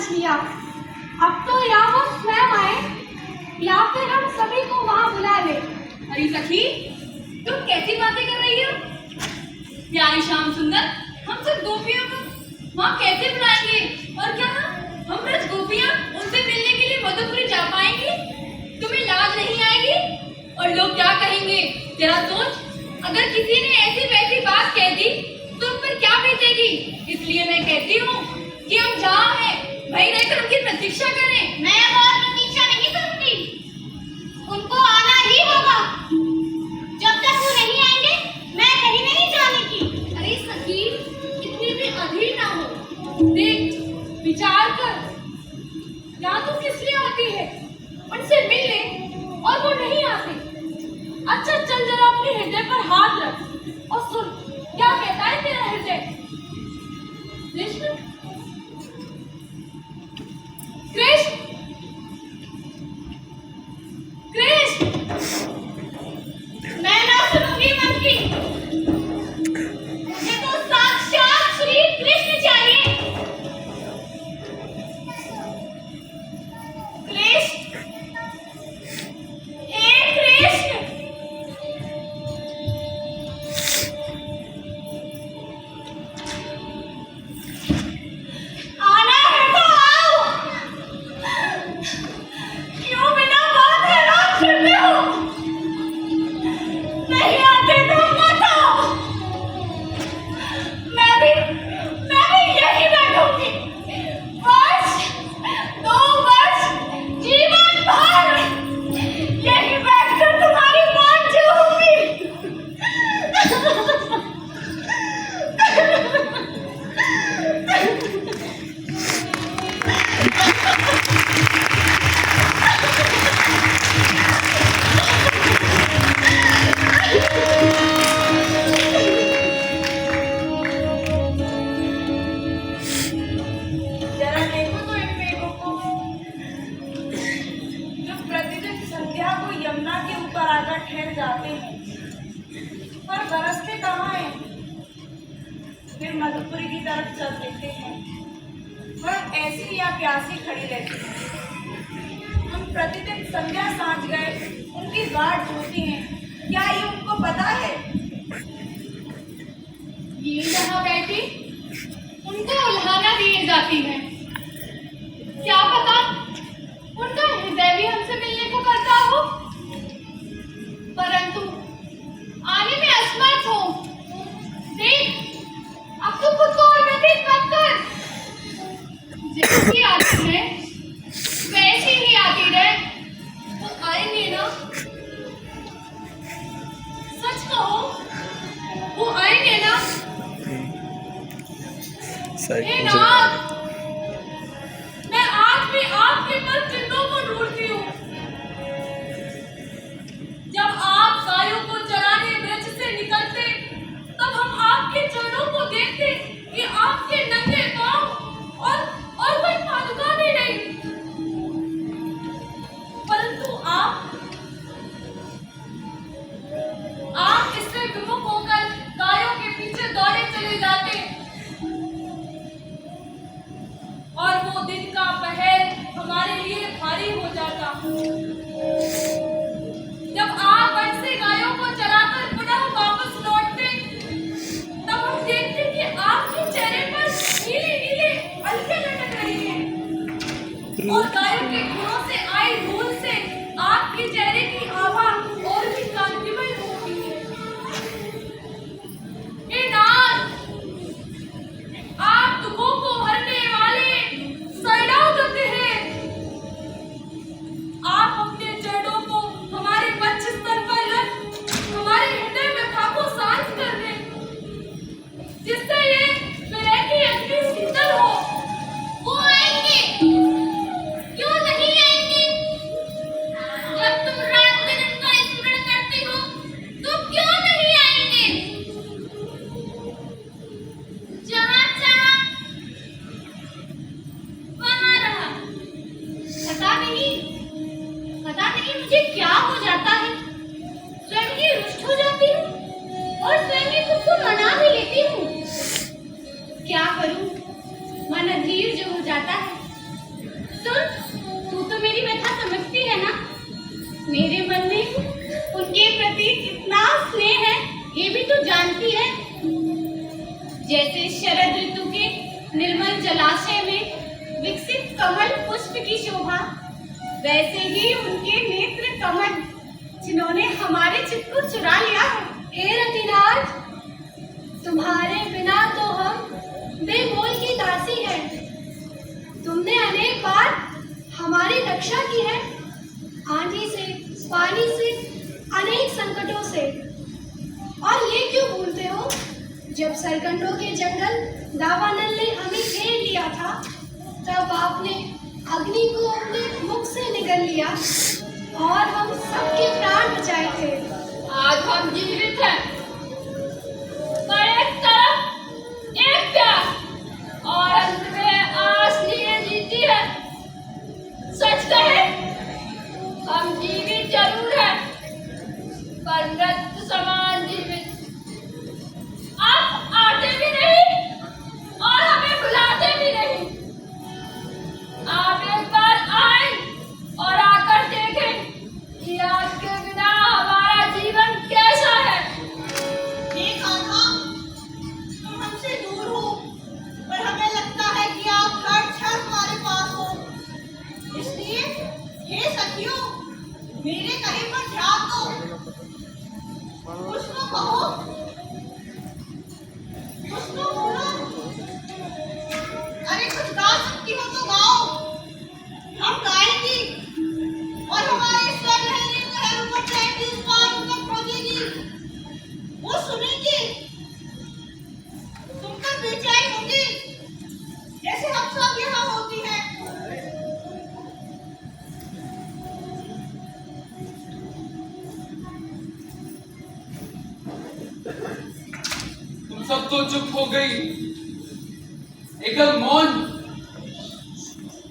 समझ लिया। अब तो या वो स्वयं आए या फिर हम सभी को वहां बुला ले। अरे सखी, तुम कैसी बातें कर रही हो? प्यारी श्याम सुंदर, हम सब गोपियों को वहाँ कैसे बुलाएंगे? और क्या हम ब्रज गोपियाँ उनसे मिलने के लिए मधुपुरी जा पाएंगी? तुम्हें लाज नहीं आएगी? और लोग क्या कहेंगे? जरा सोच, अगर किसी ने ऐसी वैसी बात कह दी तो उन पर क्या बीतेगी? इसलिए मैं कहती हूँ कि हम जहाँ हैं वहीं रहकर उनकी प्रतीक्षा करें। मैं और प्रतीक्षा नहीं करती, उनको आना ही होगा। जब तक वो नहीं आएंगे मैं कहीं नहीं जाने की। अरे सखी, इतनी भी अधीर ना हो। देख, विचार कर, या तो किस लिए आती है? उनसे मिलने, और वो नहीं आते। अच्छा चल जरा अपने हृदय पर हाथ रख और सुन, क्या कहता है तेरा हृदय? कृष्ण, कृष्ण, कृष्ण। मैं ना सुनूंगी मन की, मुझे तो साक्षात श्री कृष्ण चाहिए। कृष्ण, हे कृष्ण। आना है तो आओ, क्यों बिना बात हैरान करते हो? नहीं आते तो मत आओ, मैं भी यही बैठूंगी। वर्ष, 2 वर्ष, जीवन भर यही बैठकर तुम्हारी मान चलूंगी। जरा देखो तो इन मेघों को, जो प्रतिदिन संध्या को यमुना के ऊपर आकर ठहर जाते हैं, पर बरसते कहाँ हैं? फिर मधुपुरी की तरफ चल देते हैं, वह ऐसी या प्यासी खड़ी रहती है। हम प्रतिदिन संध्या सांझ गए उनकी बाट जोती हैं, क्या ये उनको पता है? ये यहाँ बैठी उनको उल्हाना दिए जाती है। क्या पता उनका हृदय भी हमसे मिलने को करता हो, परंतु आने में असमर्थ हो। देख, अब तो खुद को और व्यतीत मत कर। जैसी आती है वैसी ही आती रहे। वो आएंगे ना? सच कहो, वो आएंगे ना? हे नाथ, मैं आज भी आपके पद चिन्हों को ढूंढती हूँ। जब आप गायों को चराने ब्रज से निकलते, तब हम आपके चरणों को देखते कि आपके नंगे पांव और कोई पादुका भी नहीं। परंतु आप इससे विमुख होकर गायों के पीछे दौड़े चले जाते, और वो दिन का पहर हमारे लिए भारी हो जाता। जब आप वन से गायों को चराकर पुनः वापस लौटते, तब हम देखते कि आपके चेहरे पर नीले नीले अलके लटक रही हैं, और गायों के खुरों से आई धूल से आपके चेहरे की आभा और भी कांतिमय होती है। हे नाथ, आप दुखों को हरने वाले शरणागत हैं। आप अपने चरणों को हमारे वक्ष स्तर पर रख हमारे हृदय व्यथा को शांत कर दें, जिससे ये विरह की अग्नि शीतल हो। वो आएंगे, क्यों नहीं आएंगे? जब तुम रात दिन उनका स्मरण करती हो तो क्यों नहीं आएंगे? जहाँ चाहा वहाँ रहा। पता नहीं मुझे क्या हो जाता है। स्वयं ही रुष्ट हो जाती हूँ और स्वयं ही खुद को मना भी लेती हूँ। क्या करूँ, मन अधीर जो हो जाता है। समझती है ना, मेरे मन में उनके प्रति कितना स्नेह है ये भी तो जानती है। जैसे शरद ऋतु के निर्मल जलाशय में विकसित कमल पुष्प की शोभा, वैसे ही उनके नेत्र कमल जिन्होंने हमारे चित्त को चुरा लिया है। हे रतिराज, तुम्हारे बिना तो हम बेमोल की दासी हैं। तुमने अनेक बार हमारी रक्षा की है, आंधी से, पानी से, अनेक संकटों से। और ये क्यों भूलते हो, जब सरकंडों के जंगल दावानल ने हमें घेर लिया था, तब आपने अग्नि को अपने मुख से निगल लिया और हम सबके प्राण बचाए थे। आज हम जीवित हैं, पर एक तरफ एक प्यास और अंत में आस लिए जीती है। सच कहे, हम जीवित जरूर हैं, पर मृत्यु समान जीवित। आप आते भी नहीं और हमें बुलाते भी नहीं। आप एक बार आए और आकर देखें कि आपके बिना हमारा जीवन कैसा है। देखा था, तुम हमसे दूर हो, पर हमें लगता है कि आप हर क्षण हमारे पास हो। इसलिए हे सखियों, मेरे कहे पर ध्यान दो। कुछ तो कहो, कुछ तो बोलो। अरे कुछ गा सकती हो तो गाओ, हम गाएंगी और हमारे स्वर लहरें लहरों पर चढ़ती इस बात तक पहुंचेगी। वो सुनेंगी, सुनकर बेचैन होंगी, जैसे हम सब यहाँ होती हैं। तुम सब तो चुप हो गई, एकदम मौन।